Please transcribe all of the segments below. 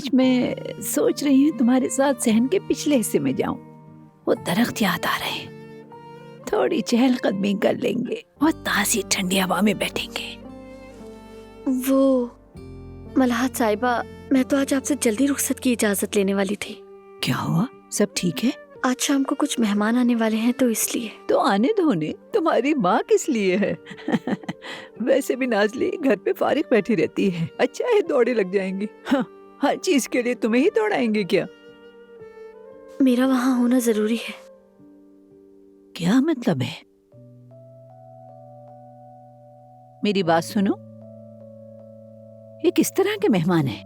आज मैं सोच रही हूँ तुम्हारे साथ सहन के पिछले हिस्से में जाऊं। वो दरख्त याद आ रहे हैं। थोड़ी चहलकदमी कर लेंगे और ताज़ी ठंडी हवा में बैठेंगे। वो मलाहत साहिबा, मैं तो आज आपसे जल्दी रुखसत की इजाजत लेने वाली थी। क्या हुआ? सब ठीक है? आज शाम को कुछ मेहमान आने वाले हैं तो इसलिए। तो आने धोने तुम्हारी माँ किस लिए है? वैसे भी नाजली घर पे फारिग बैठी रहती है। अच्छा है, दौड़े लग जाएंगी। हाँ, हर चीज के लिए तुम्हें ही दौड़ाएंगे क्या? मेरा वहाँ होना जरूरी है। क्या मतलब है? मेरी बात सुनो, ये किस तरह के मेहमान हैं?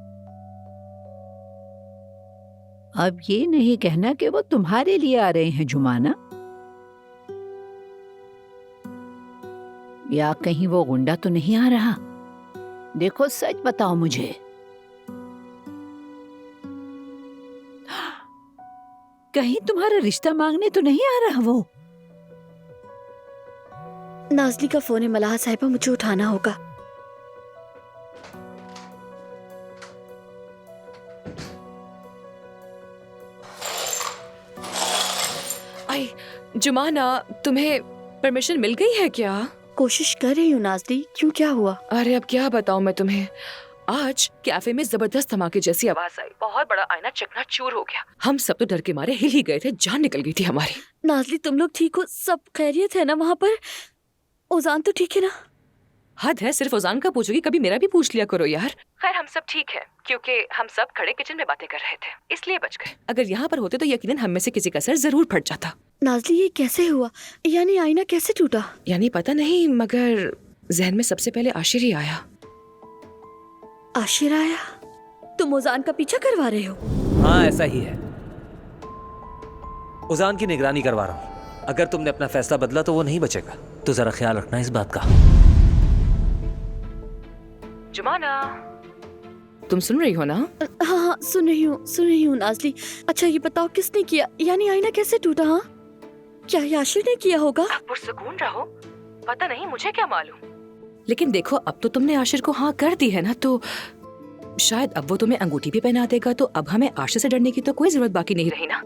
अब ये नहीं कहना कि वो तुम्हारे लिए आ रहे हैं जुमाना, या कहीं वो गुंडा तो नहीं आ रहा? देखो सच बताओ मुझे। कहीं तुम्हारा रिश्ता मांगने तो नहीं आ रहा वो? नाजली का फोन है मलाहत साहिबा, मुझे उठाना होगा। आई जुमाना, तुम्हें परमिशन मिल गई है क्या? कोशिश कर रही हूँ नाजली, क्यों, क्या हुआ? अरे अब क्या बताऊं मैं तुम्हें। आज कैफे में जबरदस्त धमाके जैसी आवाज आई। बहुत बड़ा आईना चकनाचूर हो गया। हम सब तो डर के मारे हिल ही गए थे, जान निकल गई थी हमारी। नाजली तुम लोग ठीक हो? सब खैरियत है ना वहाँ पर? ओजान तो ठीक है ना? हद है, सिर्फ ओजान का पूछोगी, कभी मेरा भी पूछ लिया करो यार। खैर हम सब ठीक है, क्योंकि हम सब खड़े किचन में बातें कर रहे थे, इसलिए बच गए। अगर यहाँ पर होते तो यकीनन हम में से किसी का सर जरूर फट जाता। नाजली ये कैसे हुआ? यानी आईना कैसे टूटा? यानी पता नहीं, मगर जहन में सबसे पहले आशिर ही आया। आशिर आया? तुम ओजान का पीछा करवा रहे हो? हाँ ऐसा ही है, उजान की निगरानी करवा रहा हूँ। अगर तुमने अपना फैसला बदला तो वो नहीं बचेगा, तो जरा ख्याल रखना इस बात का। जुमाना, तुम सुन रही हो ना? हाँ हाँ सुन रही हूँ नाजली। अच्छा ये बताओ किसने किया, यानी आईना कैसे टूटा? हाँ क्या याशिर ने किया होगा? आप पुरसुकून रहो, पता नहीं, मुझे क्या मालूम। लेकिन देखो अब तो तुमने आशिर को हाँ कर दी है ना, तो शायद अब वो तुम्हें अंगूठी भी पहना देगा, तो अब हमें आशिर से डरने की तो कोई जरूरत बाकी नहीं रही ना।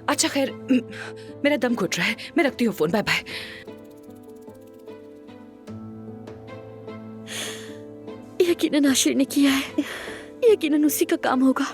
अच्छा खैर, मेरा दम घुट रहा है, मैं रखती हूँ फोन। Bye bye. यकीनन आशिर ने किया है, यकीनन उसी का काम होगा।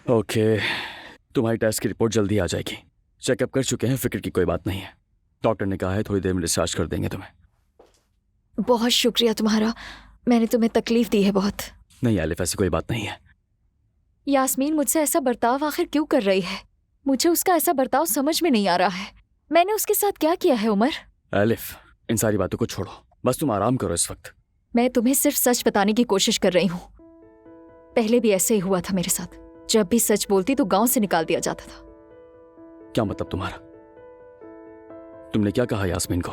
ओके, तुम्हारी टेस्ट की रिपोर्ट जल्दी आ जाएगी। चेकअप कर चुके हैं, फिक्र की कोई बात नहीं है। डॉक्टर ने कहा है थोड़ी देर में डिस्चार्ज कर देंगे तुम्हें। बहुत शुक्रिया तुम्हारा, मैंने तुम्हें तकलीफ दी है बहुत। नहीं एलिफ, ऐसी कोई बात नहीं है। यास्मीन मुझसे ऐसा बर्ताव आखिर क्यों कर रही है? मुझे उसका ऐसा बर्ताव समझ में नहीं आ रहा है। मैंने उसके साथ क्या किया है उमर? एलिफ, इन सारी बातों को छोड़ो, बस तुम आराम करो इस वक्त। मैं तुम्हें सिर्फ सच बताने की कोशिश कर रही हूँ। पहले भी ऐसे ही हुआ था मेरे साथ। जब भी सच बोलती तो गांव से निकाल दिया जाता था। क्या मतलब तुम्हारा? तुमने क्या कहा यास्मीन को?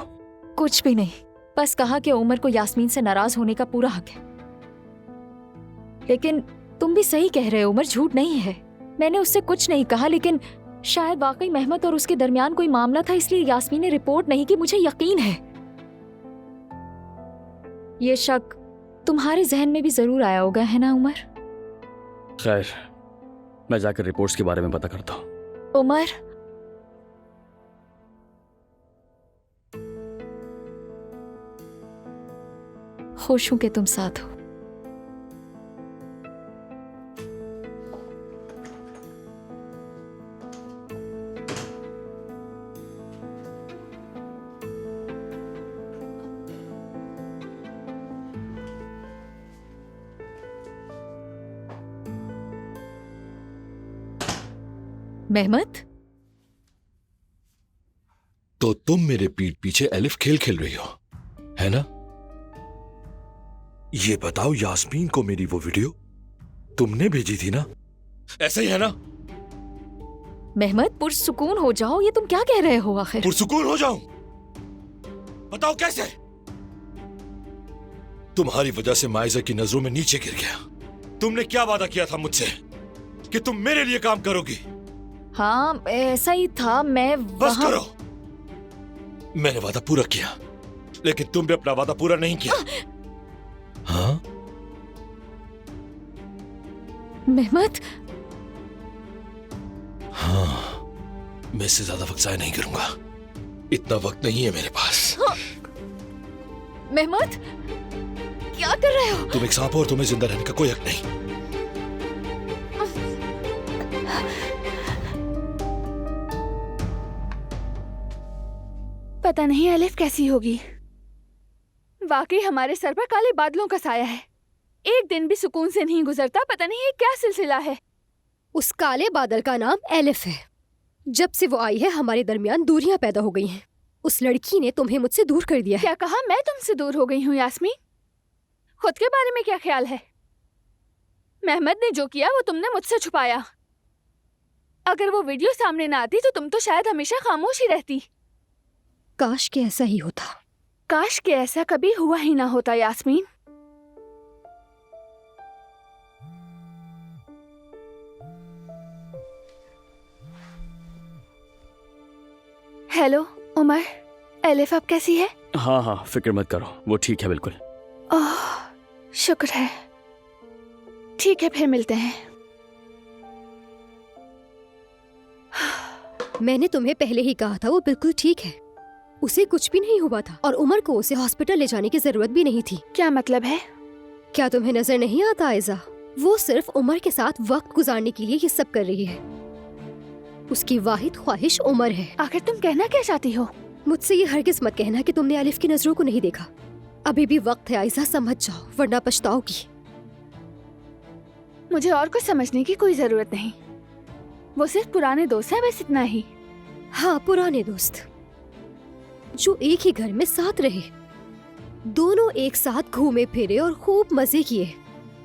कुछ भी नहीं, बस कहा कि उमर को यास्मीन से नाराज होने का पूरा हक है। लेकिन तुम भी सही कह रहे हो उमर, झूठ नहीं है। मैंने उससे कुछ नहीं कहा, लेकिन शायद वाकई मेहमत और उसके दरमियान कोई मामला था, इसलिए यास्मीन ने रिपोर्ट नहीं की। मुझे यकीन है ये शक तुम्हारे जहन में भी जरूर आया होगा, है ना उमर? खैर, मैं जाकर रिपोर्ट्स के बारे में पता करता हूँ। उमर, खुश हूं कि तुम साथ हो। मेहमत, तो तुम मेरे पीठ पीछे एलिफ खेल खेल रही हो, है ना? ये बताओ, यास्मीन को मेरी वो वीडियो तुमने भेजी थी ना? ऐसा ही है ना? मेहमत, पुरसुकून हो जाओ। ये तुम क्या कह रहे हो आखिर? पुरसुकून हो जाऊं? बताओ कैसे? तुम्हारी वजह से माइजा की नजरों में नीचे गिर गया। तुमने क्या वादा किया था मुझसे कि तुम मेरे लिए काम करोगी? हाँ, ऐसा ही था। मैं बस करो। मैंने वादा पूरा किया, लेकिन तुमने अपना वादा पूरा नहीं किया। हाँ? मेहमत, हाँ, मैं इससे ज्यादा वक्त जाया नहीं करूंगा। इतना वक्त नहीं है मेरे पास। मेहमत, क्या कर रहे हो? तुम एक सांप हो और तुम्हें जिंदा रहने का कोई हक नहीं। पता नहीं एलिफ कैसी होगी। वाकई हमारे सर पर काले बादलों का साया है। एक दिन भी सुकून से नहीं गुजरता। पता नहीं ये क्या सिलसिला है। उस काले बादल का नाम एलिफ है। जब से वो आई है हमारे दरमियान दूरियां पैदा हो गई हैं। उस लड़की ने तुम्हें मुझसे दूर कर दिया है। क्या कहा? मैं तुमसे दूर हो गई हूँ यास्मीन? खुद के बारे में क्या ख्याल है? मेहमद ने जो किया वो तुमने मुझसे छुपाया। अगर वो वीडियो सामने ना आती तो तुम तो शायद हमेशा खामोश ही रहती। काश के ऐसा ही होता। काश के ऐसा कभी हुआ ही ना होता यास्मीन। हेलो उमर, एलिफ अब कैसी है? हाँ हाँ, फिक्र मत करो, वो ठीक है बिल्कुल। ओह, शुक्र है। ठीक है, फिर मिलते हैं। मैंने तुम्हें पहले ही कहा था वो बिल्कुल ठीक है। उसे कुछ भी नहीं हुआ था और उमर को उसे हॉस्पिटल ले जाने की जरूरत भी नहीं थी। क्या मतलब है? क्या तुम्हें नजर नहीं आता आयजा? वो सिर्फ उमर के साथ वक्त गुजारने के लिए ये सब कर रही है। उसकी वाहिद ख्वाहिश उमर है। आखिर तुम कहना क्या चाहती हो? मुझसे ये हरगिज मत कहना कि तुमने एलिफ की नजरों को नहीं देखा। अभी भी वक्त है आयजा, समझ जाओ वरना पछताओगी। मुझे और कुछ समझने की कोई जरूरत नहीं। वो सिर्फ पुराने दोस्त हैं, बस इतना ही। हाँ, पुराने दोस्त जो एक ही घर में साथ रहे, दोनों एक साथ घूमे फिरे और खूब मजे किए।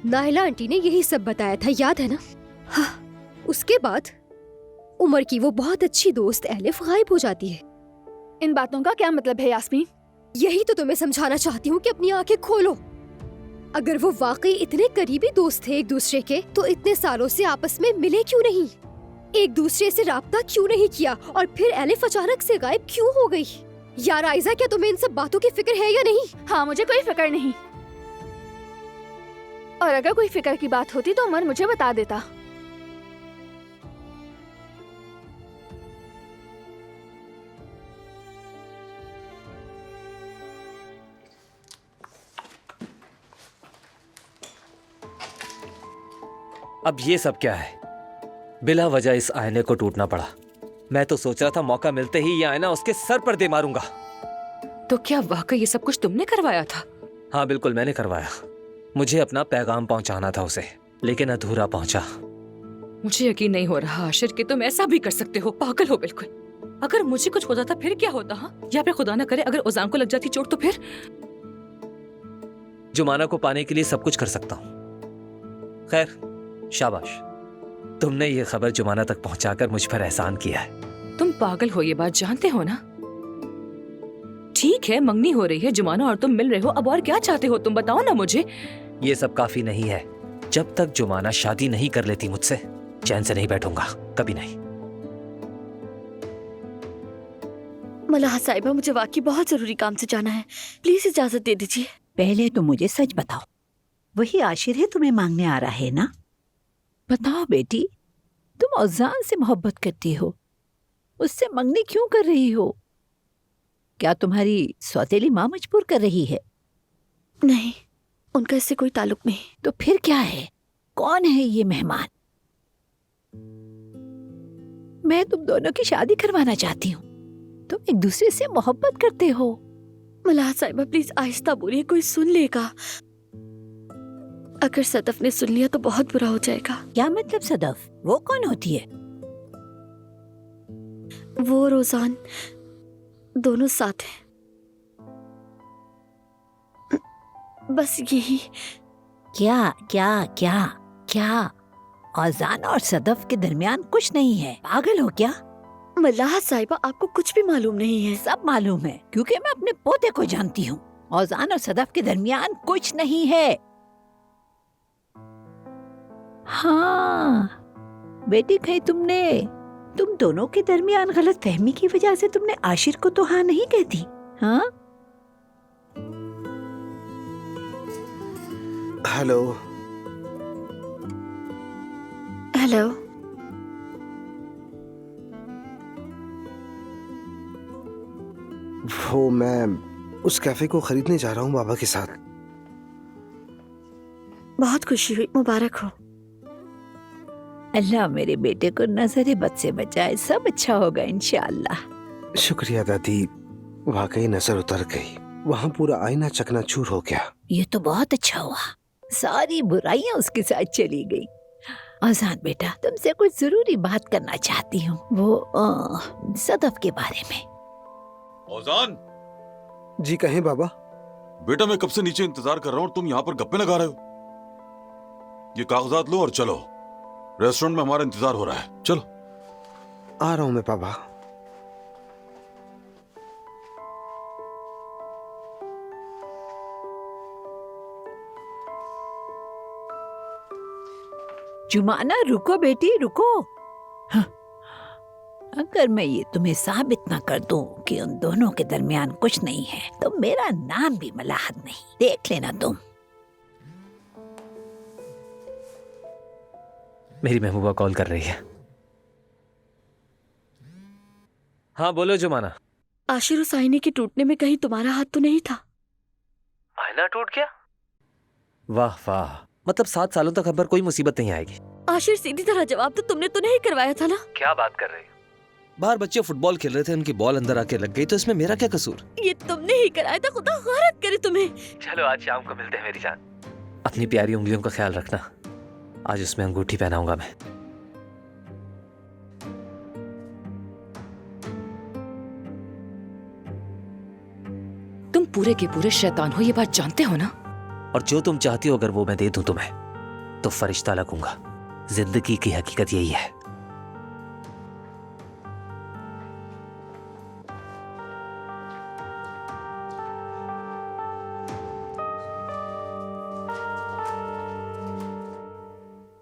नाहिला आंटी ने यही सब बताया था, याद है ना? हाँ, उसके बाद उमर की वो बहुत अच्छी दोस्त एलिफ गायब हो जाती है। इन बातों का क्या मतलब है यास्मीन? यही तो तुम्हें समझाना चाहती हूँ कि अपनी आंखें खोलो। अगर वो वाकई इतने करीबी दोस्त थे एक दूसरे के, तो इतने सालों से आपस में मिले क्यों नहीं? एक दूसरे से राब्ता क्यों नहीं किया? और फिर एलिफ अचानक से गायब क्यों हो गई? यार आयजा, क्या तुम्हें इन सब बातों की फिक्र है या नहीं? हाँ, मुझे कोई फिक्र नहीं। और अगर कोई फिक्र की बात होती तो उमर मुझे बता देता। अब ये सब क्या है? बिला वजह इस आईने को टूटना पड़ा। मैं तो सोच रहा था मौका मिलते ही ये आईना उसके सर पर दे मारूंगा। तो क्या वाकई ये सब कुछ तुमने करवाया था? हाँ बिल्कुल, मैंने करवाया। मुझे अपना पैगाम पहुंचाना था उसे, लेकिन अधूरा पहुंचा। मुझे यकीन नहीं हो रहा आशिर कि तुम ऐसा भी कर सकते हो। पागल हो बिल्कुल। अगर मुझे कुछ हो जाता फिर क्या होता? हाँ, या फिर खुदा ना करे अगर उजान को लग जाती चोट तो फिर? जुमाना को पाने के लिए सब कुछ कर सकता हूँ। खैर, शाबाश, तुमने ये खबर जुमाना तक पहुंचाकर मुझ पर एहसान किया है। तुम पागल हो, ये बात जानते हो ना? ठीक है, मंगनी हो रही है जुमाना और तुम मिल रहे हो। अब और क्या चाहते हो तुम, बताओ ना मुझे। ये सब काफी नहीं है। जब तक जुमाना शादी नहीं कर लेती मुझसे, चैन से नहीं बैठूंगा, कभी नहीं। मलाहा साहिबा, मुझे वाकई बहुत जरूरी काम से जाना है। प्लीज इजाजत दे दीजिए। पहले तो मुझे सच बताओ, वही आशिर है तुम्हें मांगने आ रहा है ना? बताओ बेटी, तुम औजान से मोहब्बत करती हो, उससे मंगनी क्यों कर रही हो? क्या तुम्हारी सौतेली माँ मजबूर कर रही है? नहीं, उनका इससे कोई ताल्लुक नहीं। तो फिर क्या है? कौन है ये मेहमान? मैं तुम दोनों की शादी करवाना चाहती हूँ। तुम एक दूसरे से मोहब्बत करते हो। मलाहा साहिबा, प्लीज आहिस्ता बोलिए, कोई सुन लेगा। अगर सदफ ने सुन लिया तो बहुत बुरा हो जाएगा। क्या मतलब सदफ? वो कौन होती है? वो रोजान दोनों साथ हैं। बस यही। क्या क्या क्या क्या? औजान और सदफ के दरमियान कुछ नहीं है, पागल हो क्या? मल्लाह साहिबा, आपको कुछ भी मालूम नहीं है। सब मालूम है, क्योंकि मैं अपने पोते को जानती हूँ। औजान और सदफ के दरमियान कुछ नहीं है। हाँ बेटी, कहीं तुम दोनों के दरमियान गलत फहमी की वजह से तुमने आशिर को तो हाँ नहीं कहती? हाँ हेलो। हेलो। वो मैं उस कैफे को खरीदने जा रहा हूँ बाबा के साथ। बहुत खुशी हुई, मुबारक हो। अल्लाह मेरे बेटे को नजर बद से बचाए, सब अच्छा होगा इंशाअल्लाह। शुक्रिया दादी, वाकई नजर उतर गई। वहाँ पूरा आईना चकनाचूर हो गया। ये तो बहुत अच्छा हुआ, सारी बुराइयां उसके साथ चली गई। औजान बेटा, तुमसे कुछ जरूरी बात करना चाहती हूँ, वो सदफ के बारे में। औजान, जी कहें बाबा। बेटा मैं कब से नीचे इंतजार कर रहा हूँ और तुम यहाँ पर गप्पे लगा रहे हो। ये कागजात लो और चलो, रेस्टोरेंट में हमारा इंतजार हो रहा है। चलो। आ रहा हूँ मैं बाबा। जुमाना रुको बेटी, रुको। हाँ, अगर मैं ये तुम्हें साबित ना कर दूं कि उन दोनों के दरमियान कुछ नहीं है, तो मेरा नाम भी मलाहत नहीं। देख लेना तुम। मेरी महबूबा कॉल कर रही है। हाँ बोलो जुमाना। आशिर उस आईने के टूटने में कहीं तुम्हारा हाथ तो नहीं था? आईना टूट गया? वाह वाह, मतलब 7 सालों तक हम पर कोई मुसीबत नहीं आएगी। आशिर सीधी तरह जवाब तो तुमने तो नहीं करवाया था ना? क्या बात कर रही हो? बाहर बच्चे फुटबॉल खेल रहे थे, उनकी बॉल अंदर आके लग गई, तो इसमें मेरा क्या कसूर? ये तुमने ही कराया था, खुदा गौरत करे तुम्हें। चलो आज शाम को मिलते हैं मेरी जान। अपनी प्यारी उंगलियों का ख्याल रखना, आज उसमें अंगूठी पहनाऊंगा मैं। तुम पूरे के पूरे शैतान हो, ये बात जानते हो ना? और जो तुम चाहती हो अगर वो मैं दे दूं तुम्हें, तो फरिश्ता लगूंगा। जिंदगी की हकीकत यही है।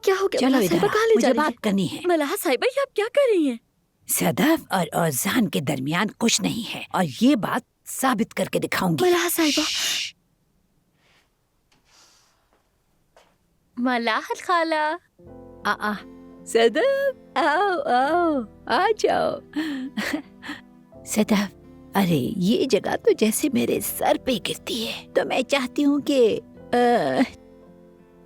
क्या हो गया? चलो मलाह इधर साहिबा आओ, कहाँ ले जा मुझे रही बात है? करनी है। मलाह साहिबा, ये आप क्या कर रही हैं? सदफ और औजान के दरमियान कुछ नहीं है, और ये बात साबित करके दिखाऊंगी। मलाह साहिबा। मलाहत खाला। आ सदफ, आओ आओ, आ जाओ। सदफ, अरे ये जगह तो जैसे मेरे सर पे गिरती है, तो मैं चाहती हूँ कि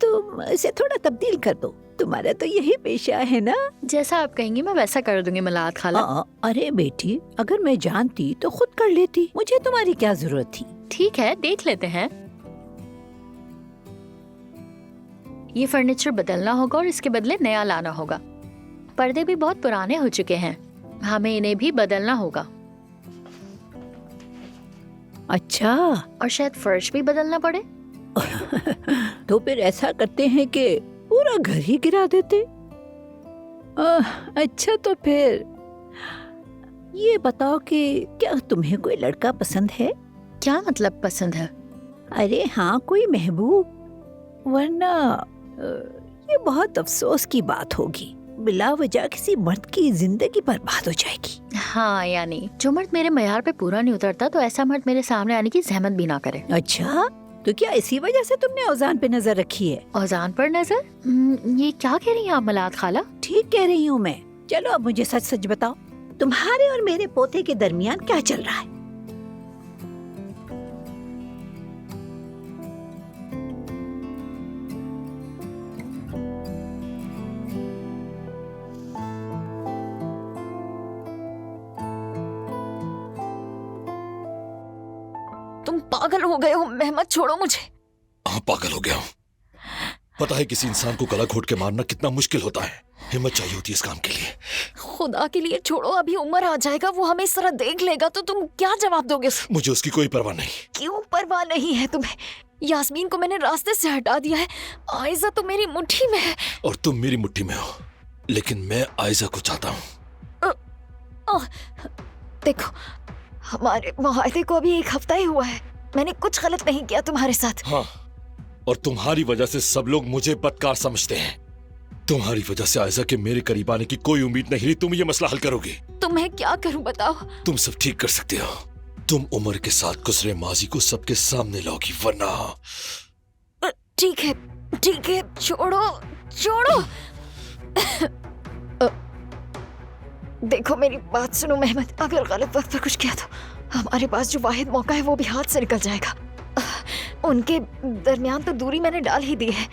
तुम इसे थोड़ा तब्दील कर दो। तुम्हारा तो यही पेशा है ना? जैसा आप कहेंगी मैं वैसा कर दूंगी मलाहत खाला। अरे बेटी, अगर मैं जानती तो खुद कर लेती, मुझे तुम्हारी क्या जरूरत थी? ठीक है, देख लेते हैं। ये फर्नीचर बदलना होगा और इसके बदले नया लाना होगा। पर्दे भी बहुत पुराने हो चुके हैं, हमें इन्हें भी बदलना होगा। अच्छा। और शायद फर्श भी बदलना पड़े। तो फिर ऐसा करते हैं कि पूरा घर ही गिरा देते। अच्छा, तो फिर ये बताओ कि क्या तुम्हें कोई लड़का पसंद है? क्या मतलब पसंद है? अरे हाँ, कोई महबूब, वरना ये बहुत अफसोस की बात होगी। बिला वजह किसी मर्द की जिंदगी बर्बाद हो जाएगी। हाँ, यानी जो मर्द मेरे मयार पे पूरा नहीं उतरता, तो ऐसा मर्द मेरे सामने आने की जहमत भी ना करे। अच्छा, तो क्या इसी वजह से तुमने औजान पे नजर रखी है? औजान पर नजर? ये क्या कह रही हैं आप मलाहत खाला? ठीक कह रही हूँ मैं। चलो अब मुझे सच सच बताओ, तुम्हारे और मेरे पोते के दरमियान क्या चल रहा है? तुम पागल हो गए हो मेहमत, छोड़ो मुझे। हाँ पागल हो गया हूँ। पता है किसी इंसान को गला घोट के मारना कितना मुश्किल होता है। हिम्मत चाहिए होती है इस काम के लिए। खुदा के लिए छोड़ो, अभी उमर आ जाएगा, वो हमें इस तरह देख लेगा तो तुम क्या जवाब दोगे उसे? मुझे उसकी कोई परवाह नहीं। क्यों परवाह नहीं है तुम्हें? यास्मीन को मैंने रास्ते से हटा दिया है, आयजा तो मेरी मुट्ठी में है। और तुम मेरी मुट्ठी में हो, लेकिन मैं आयजा को चाहता हूँ। देखो, हमारे मुआहदे को अभी 1 हफ्ता ही हुआ है, मैंने कुछ गलत नहीं किया तुम्हारे साथ। हाँ, और तुम्हारी वजह से सब लोग मुझे बदकार समझते हैं। तुम्हारी वजह से आयजा के मेरे करीब आने की कोई उम्मीद नहीं रही। तुम ये मसला हल करोगी। तुम्हें क्या करूं बताओ? तुम सब ठीक कर सकते हो। तुम उमर के साथ गुजरे माजी को सबके सामने लाओगी, वरना। ठीक है, ठीक है, छोड़ो छोड़ो। देखो मेरी बात सुनो मेहमद, अगर गलत वक्त पर कुछ किया तो हमारे पास जो वाहिद मौका है वो भी हाथ से निकल जाएगा। उनके दरमियान तो दूरी मैंने डाल ही दी है,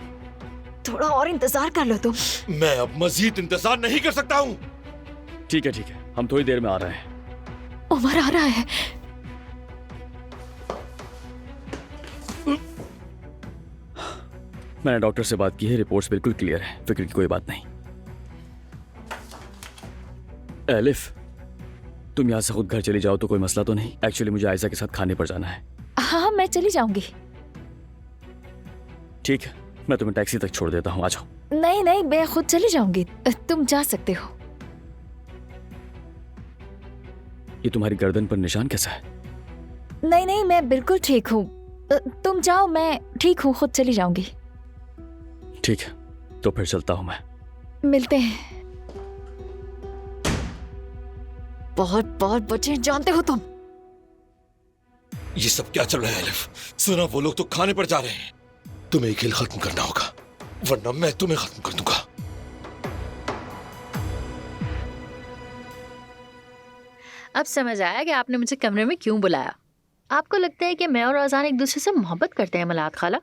थोड़ा और इंतजार कर लो तुम। मैं अब मजीद इंतजार नहीं कर सकता हूँ। ठीक है, हम थोड़ी देर में आ रहे हैं। उमर आ रहा है। मैंने डॉक्टर से बात की है, रिपोर्ट्स बिल्कुल क्लियर है, फिक्र की कोई बात नहीं। एलिफ, तुम यहाँ से खुद घर चली जाओ तो कोई मसला तो नहीं? एक्चुअली मुझे आयजा के साथ खाने पर जाना है। हाँ, मैं चली जाऊंगी। ठीक है, मैं तुम्हें टैक्सी तक छोड़ देता हूँ, आ जाओ। नहीं नहीं, मैं खुद चली जाऊंगी, तुम जा सकते हो। ये तुम्हारी गर्दन पर निशान कैसा है? नहीं नहीं, मैं बिल्कुल ठीक हूँ, तुम जाओ, मैं ठीक हूँ, खुद चली जाऊंगी। ठीक है, तो फिर चलता हूँ मैं। मिलते हैं। बहुत बहुत बचे, जानते हो तुम। ये सब क्या चल रहा है एलिफ? सुना, वो लोग तो खाने पर जा रहे हैं। तुम्हें खेल खत्म करना होगा, वरना मैं तुम्हें खत्म कर दूंगा। अब समझ आया कि आपने मुझे कमरे में क्यों बुलाया। आपको लगता है कि मैं और अजान एक दूसरे से मोहब्बत करते हैं मलाद खाला?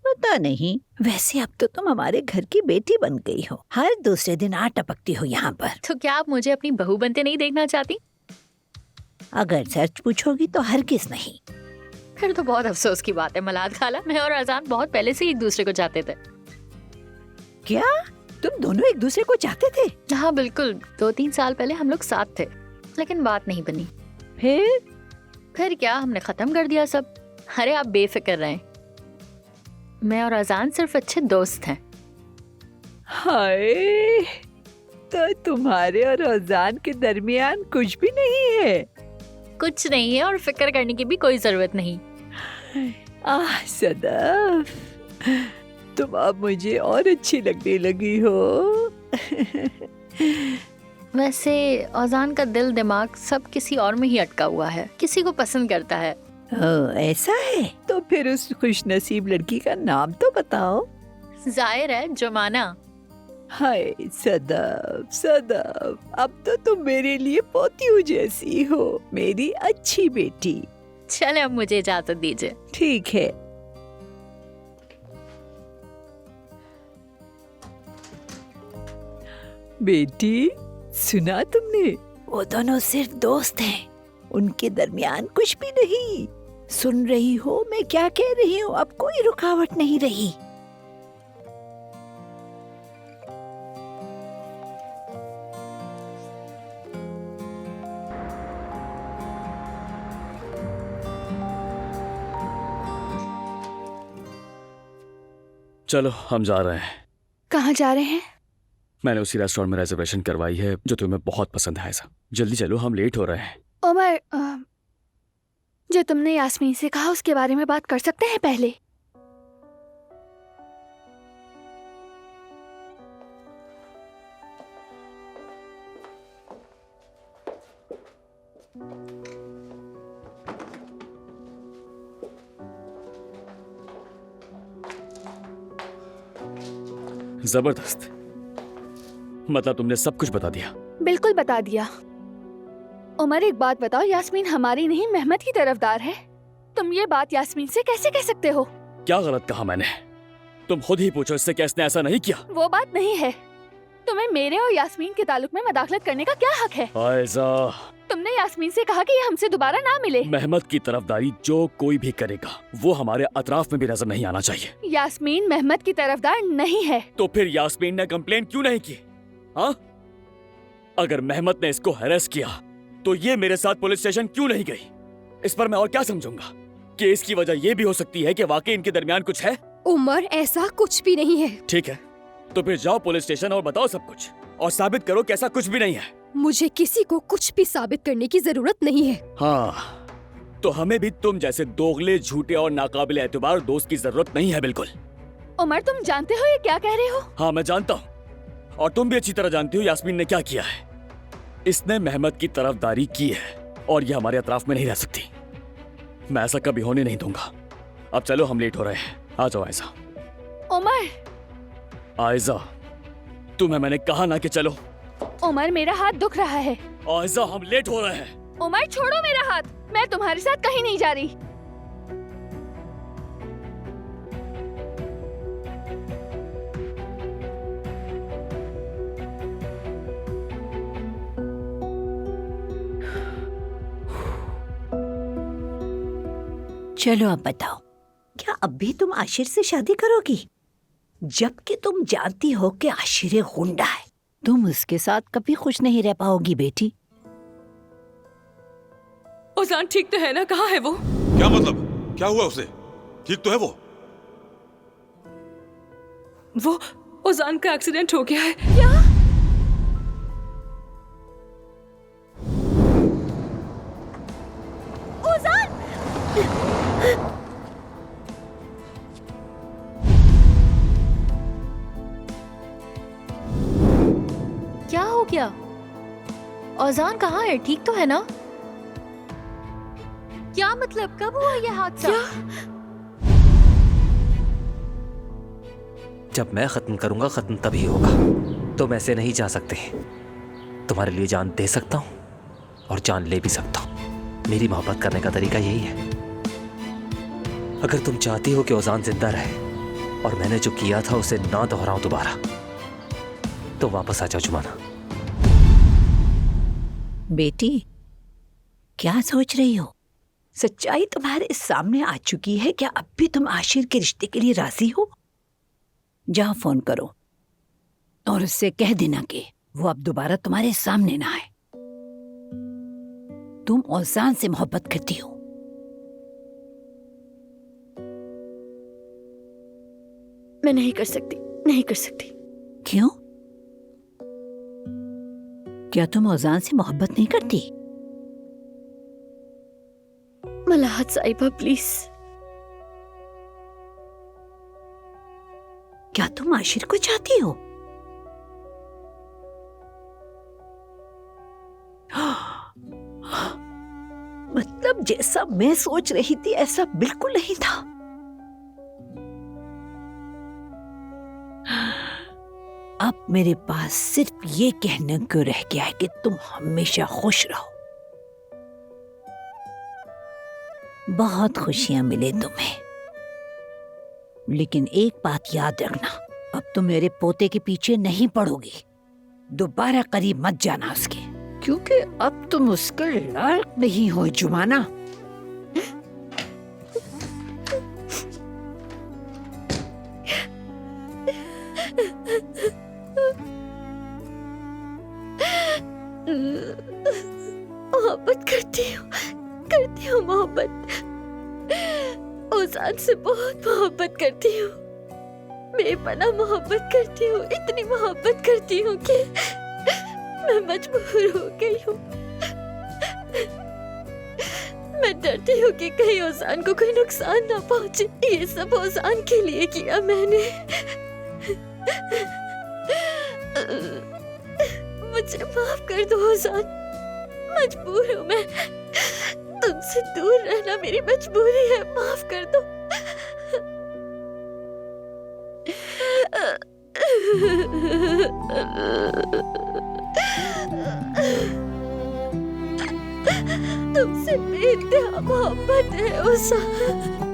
पता नहीं, वैसे अब तो तुम हमारे घर की बेटी बन गई हो, हर दूसरे दिन आ टपकती हो यहाँ पर। तो क्या आप मुझे अपनी बहू बनते नहीं देखना चाहती? अगर सच पूछोगी तो हरगिज नहीं। फिर तो बहुत अफसोस की बात है मलाद खाला, मैं और अजान बहुत पहले से एक दूसरे को चाहते थे। क्या तुम दोनों एक दूसरे को चाहते थे? हाँ बिल्कुल, 2-3 साल पहले हम लोग साथ थे, लेकिन बात नहीं बनी। फिर क्या, हमने खत्म कर दिया सब। अरे आप बेफिक्र रहें, मैं और अजान सिर्फ अच्छे दोस्त हैं। हाय, तो तुम्हारे और अजान के दरमियान कुछ भी नहीं है? कुछ नहीं है और फिक्र करने की भी कोई जरूरत नहीं। सदफ, तुम अब मुझे और अच्छी लगने लगी हो। वैसे अजान का दिल दिमाग सब किसी और में ही अटका हुआ है, किसी को पसंद करता है। ऐसा है? तो फिर उस खुशनसीब लड़की का नाम तो बताओ। जाहिर है जमाना। हाय सदफ, सदफ, अब तो तुम मेरे लिए पोतियों जैसी हो, मेरी अच्छी बेटी। चले अब मुझे इजाजत दीजिए। ठीक है। बेटी, सुना तुमने? वो दोनों सिर्फ दोस्त हैं, उनके दरमियान कुछ भी नहीं। सुन रही हो मैं क्या कह रही हूँ? अब कोई रुकावट नहीं रही। चलो हम जा रहे हैं। कहाँ जा रहे हैं? मैंने उसी रेस्टोरेंट में रिजर्वेशन करवाई है जो तुम्हें बहुत पसंद है। ऐसा जल्दी चलो, हम लेट हो रहे हैं। उमर, जो तुमने यास्मीन से कहा उसके बारे में बात कर सकते हैं पहले? जबरदस्त, मतलब तुमने सब कुछ बता दिया? बिल्कुल बता दिया। उमर एक बात बताओ, यास्मीन हमारी नहीं मेहमद की तरफदार है। तुम ये बात यास्मीन से कैसे कह सकते हो? क्या गलत कहा मैंने? तुम खुद ही पूछो इससे कि इसने ऐसा नहीं किया। वो बात नहीं है। तुम्हें मेरे और यास्मीन के ताल्लुक में मदाखलत करने का क्या हक है? आयजा, तुमने यास्मीन से कहा कि ये हमसे दोबारा ना मिले। मेहमत की तरफदारी जो कोई भी करेगा वो हमारे अतराफ में भी नजर नहीं आना चाहिए। यास्मीन मेहमत की तरफदार नहीं है। तो फिर यास्मीन ने कंप्लेन क्यों नहीं की? हाँ, अगर मेहमत ने इसको हैरेस किया तो ये मेरे साथ पुलिस स्टेशन क्यों नहीं गई? इस पर मैं और क्या समझूंगा कि इसकी वजह ये भी हो सकती है कि वाकई इनके दरमियान कुछ है। उमर, ऐसा कुछ भी नहीं है। ठीक है, तो फिर जाओ पुलिस स्टेशन और बताओ सब कुछ और साबित करो कि ऐसा कुछ भी नहीं है। मुझे किसी को कुछ भी साबित करने की जरूरत नहीं है। हाँ, तो हमें भी तुम जैसे दोगले, झूठे और नाकाबिल एतबार दोस्त की जरूरत नहीं है। बिल्कुल। उमर, तुम जानते हो ये क्या कह रहे हो? हाँ, मैं जानता हूँ और तुम भी अच्छी तरह जानती हो यास्मीन ने क्या किया है। इसने मेहमत की तरफदारी की है और ये हमारे अतराफ में नहीं रह सकती। मैं ऐसा कभी होने नहीं दूंगा। अब चलो, हम लेट हो रहे हैं। आ जाओ आयजा। उमर, आयजा, तुम्हें मैंने कहा ना कि चलो। उमर, मेरा हाथ दुख रहा है। आयजा, हम लेट हो रहे हैं। उमर, छोड़ो मेरा हाथ। मैं तुम्हारे साथ कहीं नहीं जा रही। चलो अब बताओ, क्या अब भी तुम आशिर से शादी करोगी? जबकि तुम जानती हो कि आशिर एक गुंडा है। तुम उसके साथ कभी खुश नहीं रह पाओगी बेटी। ओजान ठीक तो है ना? कहाँ है वो? क्या मतलब? क्या हुआ उसे? ठीक तो है वो? ओजान का एक्सीडेंट हो गया है। क्या? ओजान! क्या हो गया? ओजान कहाँ है? ठीक तो है ना? क्या मतलब, कब हुआ ये हादसा? जब मैं खत्म करूंगा खत्म तभी होगा। तुम ऐसे नहीं जा सकते। तुम्हारे लिए जान दे सकता हूं और जान ले भी सकता हूं। मेरी मोहब्बत करने का तरीका यही है। अगर तुम चाहती हो कि ओजान जिंदा रहे और मैंने जो किया था उसे ना दोहराऊं दोबारा, तो वापस आ जाओ जुमाना। बेटी, क्या सोच रही हो? सच्चाई तुम्हारे सामने आ चुकी है। क्या अब भी तुम आशिर के रिश्ते के लिए राजी हो? जाओ, फोन करो और उससे कह देना कि वो अब दोबारा तुम्हारे सामने ना आए। तुम ओजान से मोहब्बत करती हो। मैं नहीं कर सकती, नहीं कर सकती। क्यों? क्या तुम ओजान से मोहब्बत नहीं करती? मलाहत साहिबा, प्लीज। क्या तुम आशिर को चाहती हो? मतलब जैसा मैं सोच रही थी ऐसा बिल्कुल नहीं था। अब मेरे पास सिर्फ ये कहने को रह गया है कि तुम हमेशा खुश रहो। बहुत खुशियां मिले तुम्हें, लेकिन एक बात याद रखना, अब तुम मेरे पोते के पीछे नहीं पड़ोगी। दोबारा करीब मत जाना उसके, क्योंकि अब तुम उसके लायक नहीं हो जुमाना। मोहब्बत करती हूँ मोहब्बत। ओजान से बहुत मोहब्बत करती हूँ, बेपनाह मोहब्बत करती हूँ। इतनी मोहब्बत करती हूँ कि मैं मजबूर हो गई हूँ। मैं डरती हूँ कि कहीं ओजान को कोई नुकसान ना पहुंचे। ये सब ओजान के लिए किया मैंने। मुझे माफ कर दो ओजान, मजबूर हूँ मैं। तुमसे दूर रहना मेरी मजबूरी है, माफ कर दो। तुमसे बेइंतहा मोहब्बत है ओजान।